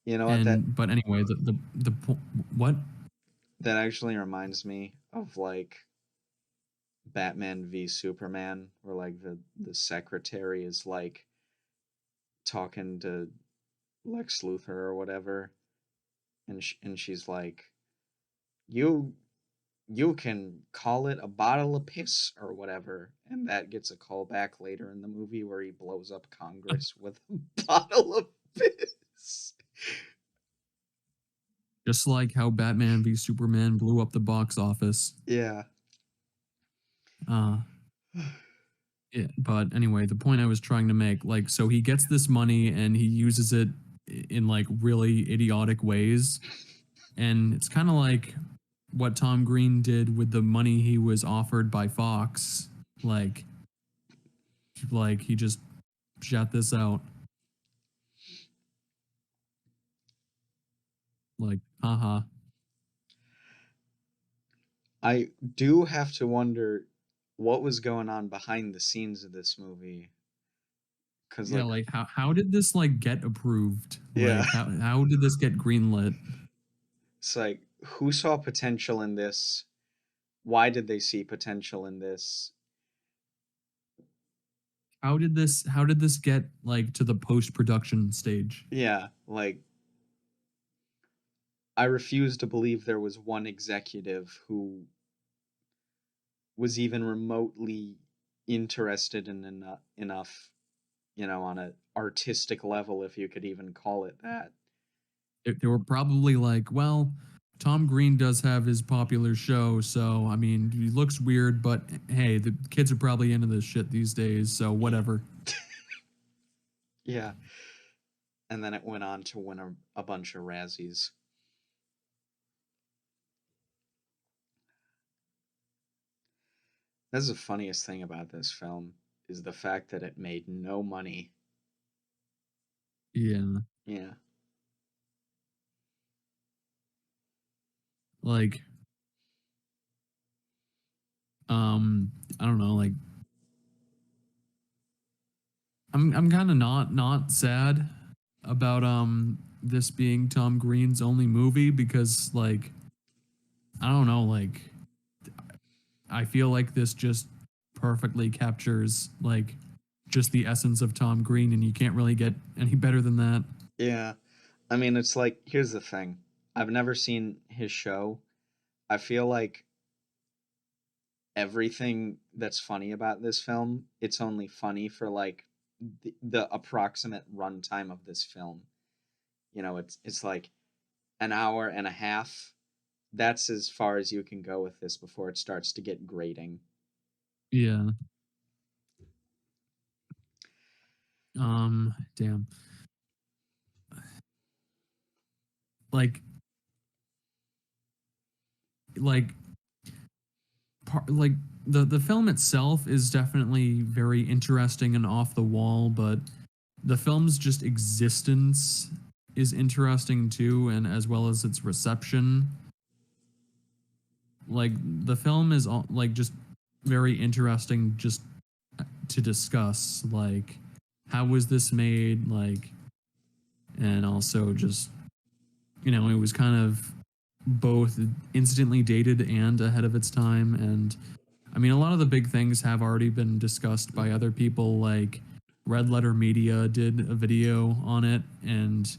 You know what? But anyway, what? That actually reminds me of like Batman v Superman, where like the secretary is like talking to Lex Luthor or whatever, and she's like, "You you can call it a bottle of piss or whatever," and that gets a call back later in the movie where he blows up Congress with a bottle of piss. Just like how Batman v Superman blew up the box office. Yeah. Yeah, but anyway, the point I was trying to make, like, so he gets this money and he uses it in like really idiotic ways, and it's kind of like what Tom Green did with the money he was offered by Fox. Like he just shot this out. Like, haha. I do have to wonder what was going on behind the scenes of this movie. Cause Yeah, like how did this like get approved? Yeah. Like how did this get greenlit? It's like, who saw potential in this? Why did they see potential in this? How did this get like to the post-production stage? Yeah, like I refuse to believe there was one executive who was even remotely interested in enough, on an artistic level, if you could even call it that. They were probably like, well, Tom Green does have his popular show, so I mean, he looks weird, but hey, the kids are probably into this shit these days, so whatever. Yeah. And then it went on to win a bunch of Razzies. That's the funniest thing about this film, is the fact that it made no money. Yeah. Yeah. Like, I don't know, like I'm kind of not sad about this being Tom Green's only movie, because like I don't know, like I feel like this just perfectly captures like just the essence of Tom Green, and you can't really get any better than that. Yeah. I mean, it's like, here's the thing. I've never seen his show. I feel like everything that's funny about this film, it's only funny for like the approximate runtime of this film. It's like an hour and a half. That's as far as you can go with this before it starts to get grating. Yeah. Damn. Like like the film itself is definitely very interesting and off the wall, but the film's just existence is interesting too, and as well as its reception. Like the film is like just very interesting just to discuss, like how was this made, like, and also just it was kind of both instantly dated and ahead of its time. And I mean, a lot of the big things have already been discussed by other people, like Red Letter Media did a video on it, and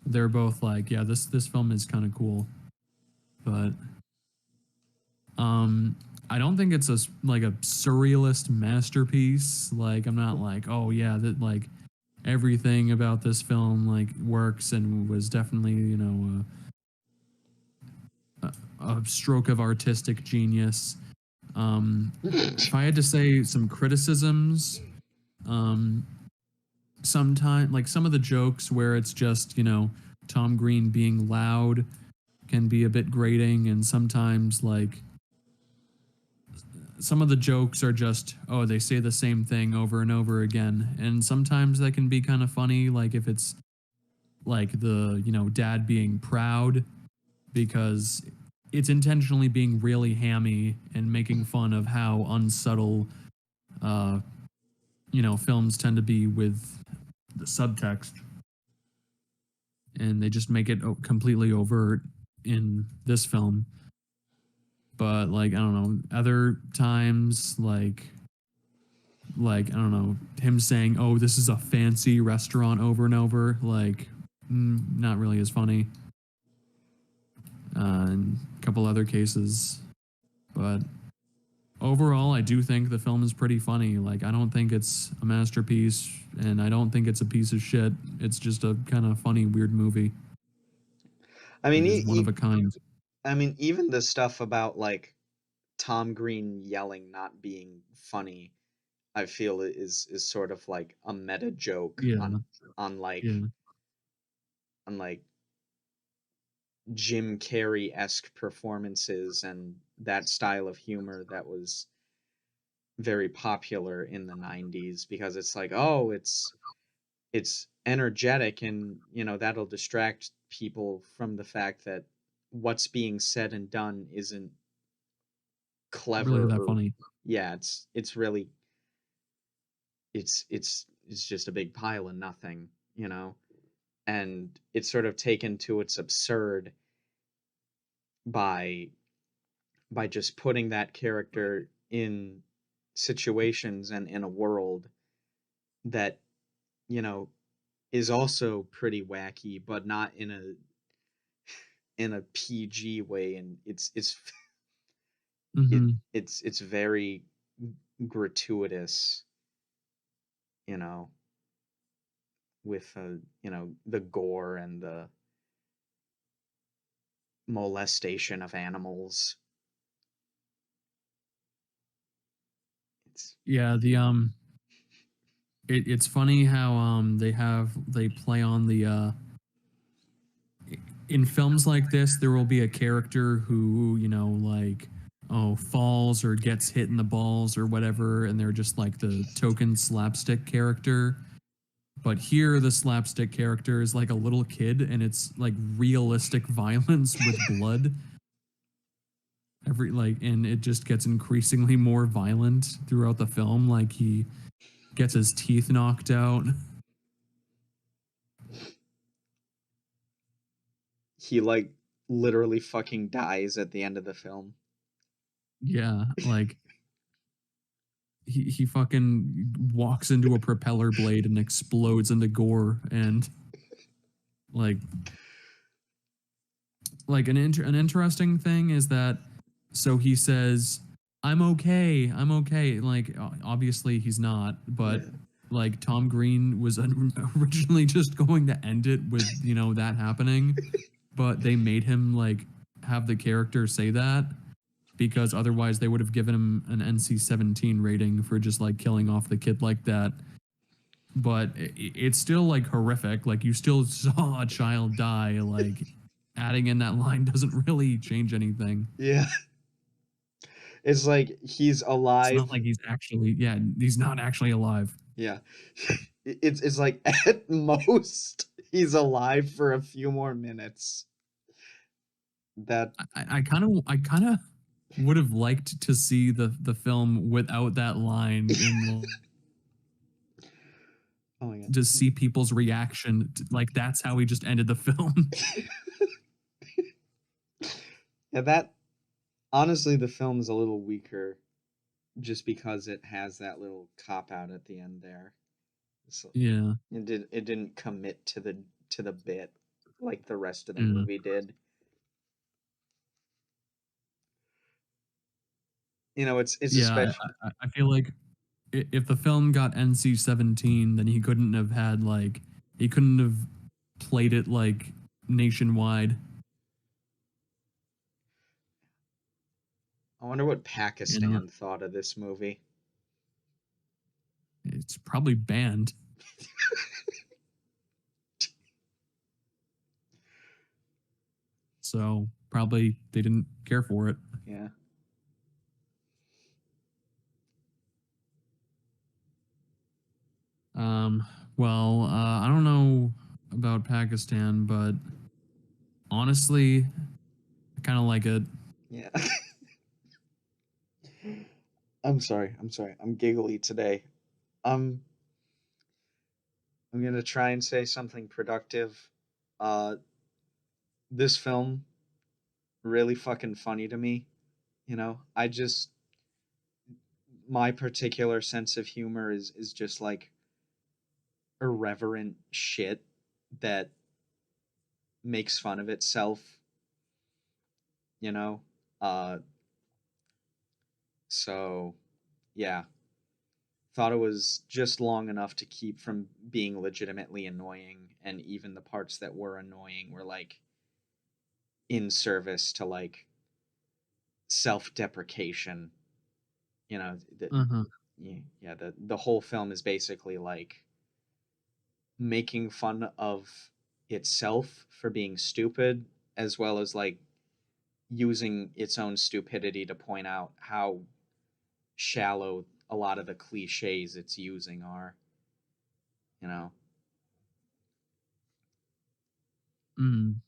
they're both like, yeah, this film is kind of cool. But I don't think it's like a surrealist masterpiece. Like, I'm not like, oh yeah, that like everything about this film like works and was definitely, a stroke of artistic genius. If I had to say some criticisms, sometimes like some of the jokes where it's just, Tom Green being loud can be a bit grating, and sometimes like some of the jokes are just, oh, they say the same thing over and over again, and sometimes that can be kind of funny, like if it's like the, dad being proud because it's intentionally being really hammy and making fun of how unsubtle uh films tend to be with the subtext, and they just make it completely overt in this film. But like, I don't know, other times like I don't know, him saying, "Oh, this is a fancy restaurant" over and over, like not really as funny. And a couple other cases, but overall, I do think the film is pretty funny. Like, I don't think it's a masterpiece, and I don't think it's a piece of shit. It's just a kind of funny, weird movie. I mean, It is one of a kind. I mean, even the stuff about like Tom Green yelling not being funny, I feel is sort of like a meta joke Yeah, on like yeah, on like Jim Carrey-esque performances and that style of humor that was very popular in the 90s, because it's like, oh, it's energetic, and that'll distract people from the fact that what's being said and done isn't really clever, that or funny. yeah, it's really it's just a big pile of nothing, and it's sort of taken to its absurd by just putting that character in situations and in a world that you know is also pretty wacky, but not in a PG way, and Hmm. it's very gratuitous, you know, with the gore and the molestation of animals. It's Yeah, it's funny how they play on the in films like this, there will be a character who, like, oh, falls or gets hit in the balls or whatever, and they're just like the token slapstick character. But here, the slapstick character is like a little kid, and it's like realistic violence with blood. And it just gets increasingly more violent throughout the film. Like he gets his teeth knocked out. he like literally fucking dies at the end of the film. Yeah, like he fucking walks into a propeller blade and explodes into gore, and like an interesting thing is that, so he says, I'm okay, like obviously he's not, but Yeah. like Tom Green was originally just going to end it with that happening, but they made him like have the character say that, because otherwise they would have given him an NC-17 rating for just like killing off the kid like that. But it's still like horrific. Like, you still saw a child die. Like, adding in that line doesn't really change anything. Yeah. It's like he's It's alive. not like he's not actually alive. Yeah. It's like at most he's alive for a few more minutes. That I kind of would have liked to see the film without that line oh my god. to see people's reaction. Like, that's how he just ended the film. Yeah, that honestly the film's a little weaker just because it has that little cop out at the end there. So Yeah. it didn't commit to the bit like the rest of the Yeah. movie did. It's Yeah, especially I feel like if the film got NC-17, then he couldn't have played it like nationwide. I wonder what And Pakistan thought of this movie. it's probably banned. so probably they didn't care for it. Yeah. Well, I don't know about Pakistan, but honestly, I kind of like it. Yeah. I'm sorry. I'm giggly today. Um, I'm gonna try and say something productive. Uh, this film really fucking funny to me. You know, I just my particular sense of humor is just like irreverent shit that makes fun of itself. You know, uh, so yeah, thought it was just long enough to keep from being legitimately annoying, and even the parts that were annoying were like in service to like self-deprecation. You know, Uh-huh. yeah, the whole film is basically like making fun of itself for being stupid, as well as like using its own stupidity to point out how shallow a lot of the cliches it's using are. You know, Mm.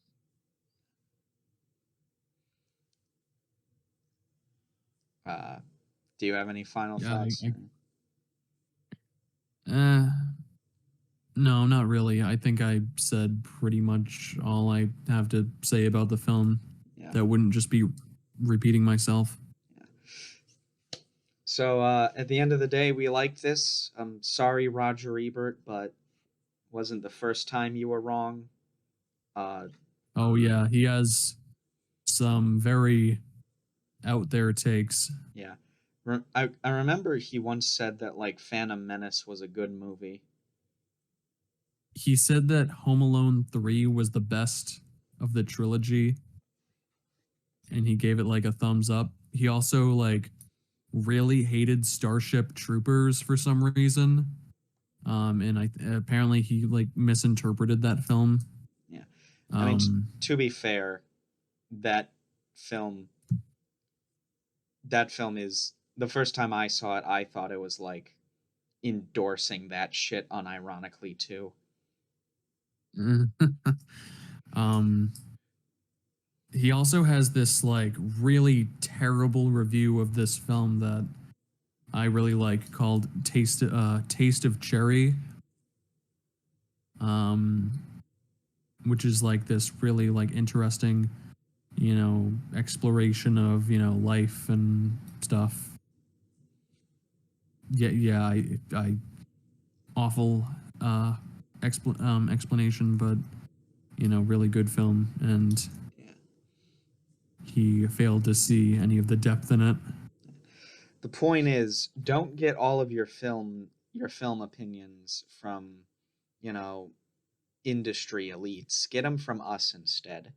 uh, do you have any final Yeah. thoughts? Uh, no, not really. I think I said pretty much all I have to say about the film. Yeah. That wouldn't just be repeating myself. Yeah. So at the end of the day, we liked this. I'm sorry, Roger Ebert, but wasn't the first time you were wrong. Uh, Oh yeah, he has some very out there takes. yeah. I remember he once said that like Phantom Menace was a good movie. He said that Home Alone 3 was the best of the trilogy and he gave it like a thumbs up. He also like really hated Starship Troopers for some reason. And apparently he like misinterpreted that film. Yeah. I mean, Um, to be fair, that film that film is the first time I saw it, I thought it was like endorsing that shit unironically too. um, he also has this like really terrible review of this film that I really like called Taste of Cherry. Um, which is like this really like interesting, exploration of, life and stuff. Yeah, I awful explanation, but really good film, and Yeah. he failed to see any of the depth in it. The point is, don't get all of your film opinions from, you know, industry elites. Get them from us instead.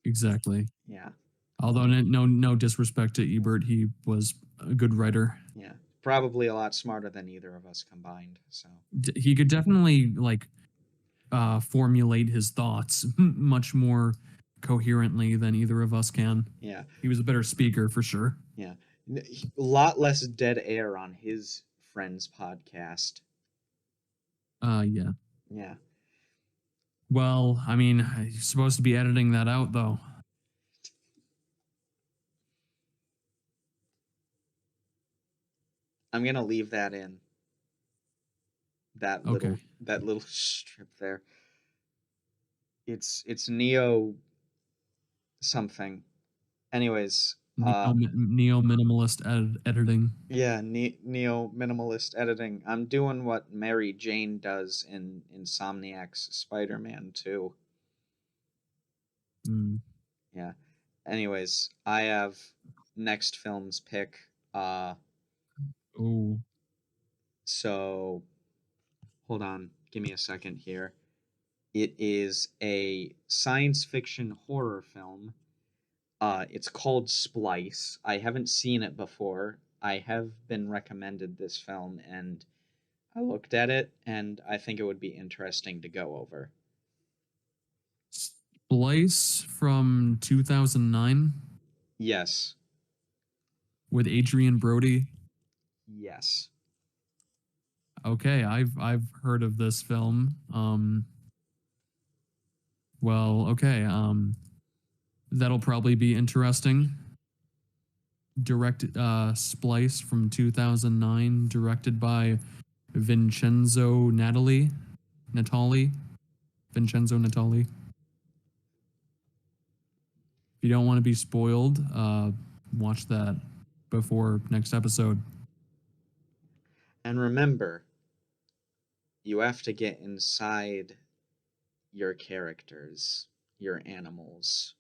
Exactly. Yeah. Although no disrespect to Ebert, he was a good writer. Yeah. Probably a lot smarter than either of us combined. So, He could definitely like formulate his thoughts much more coherently than either of us can. yeah. He was a better speaker for sure. Yeah. A lot less dead air on his friend's podcast. Yeah. Yeah. Well, I mean, you're supposed to be editing that out though. I'm going to leave that in. Okay. That little strip there. It's Neo something. Anyways, Neo minimalist editing. yeah, neo minimalist editing. I'm doing what Mary Jane does in Insomniac's Spider-Man 2. Mm. Yeah. Anyways, I have next film's pick. Oh. So hold on, give me a second here. It is a science fiction horror film. It's called Splice. I haven't seen it before. I have been recommended this film, and I looked at it, and I think it would be interesting to go over. Splice from 2009 Yes. with Adrian Brody. Yes. Okay, I've heard of this film. Well, okay. That'll probably be interesting. Splice from 2009, directed by Vincenzo Natali. Vincenzo Natali. If you don't want to be spoiled, watch that before next episode. And remember, you have to get inside your characters, your animals.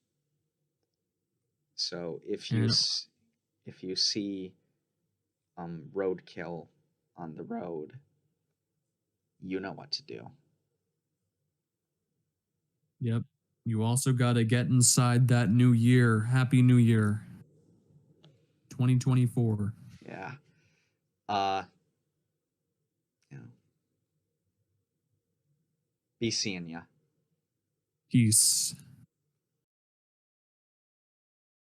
So if you And if you see roadkill on the road, you know what to do. yep, you also got to get inside that new year. Happy New Year, 2024. Yeah. You know, be seeing ya. Peace.